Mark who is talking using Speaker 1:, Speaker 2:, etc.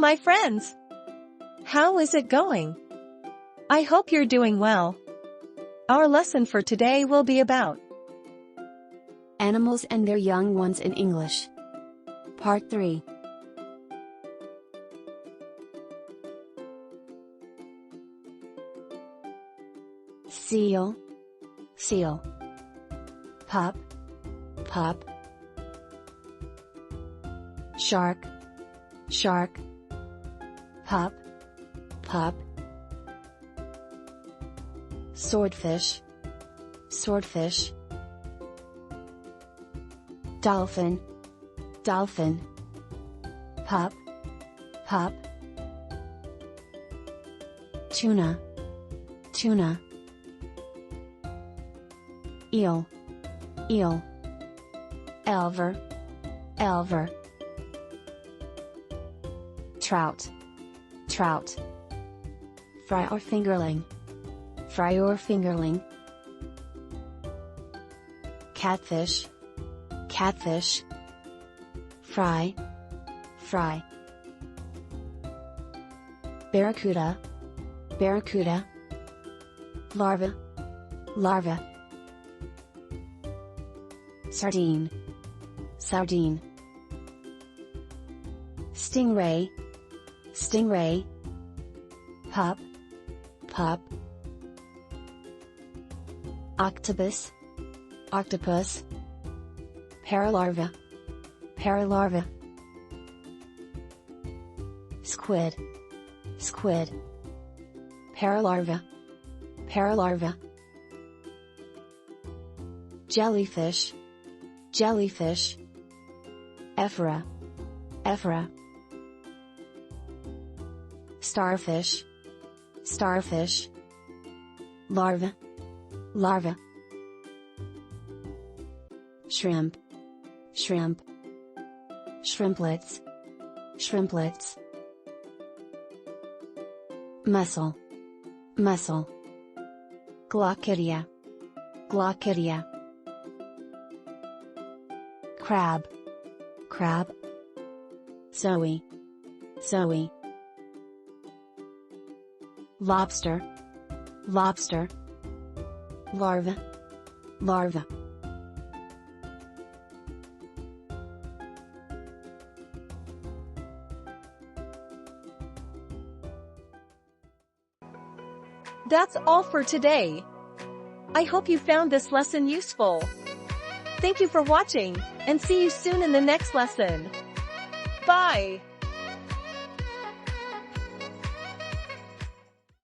Speaker 1: my friends! How is it going? I hope you're doing well. Our lesson for today will be about
Speaker 2: animals and their young ones in English. Part 3. Seal, seal. Pup, pup. Shark, shark. Pup, pup. Swordfish, swordfish. Dolphin, dolphin. Pup, pup. Tuna, tuna. Eel, eel. Elver, elver. Trout, trout. Fry or fingerling, fry or fingerling. Catfish, catfish. Fry, fry. Barracuda, barracuda. Larva, larva. Sardine, sardine. Stingray, stingray. Pup, pup. Octopus, octopus. Paralarva, paralarva. Squid, squid. Paralarva, paralarva. Jellyfish, jellyfish. Ephora, ephora. Starfish, starfish. Larva, larva. Shrimp, shrimp. Shrimplets, shrimplets. Mussel, mussel. Glaucidia, glaucidia. Crab, crab. Zoe, zoe. Lobster, lobster. Larva, larva.
Speaker 1: That's all for today. I hope you found this lesson useful. Thank you for watching, and see you soon in the next lesson. Bye!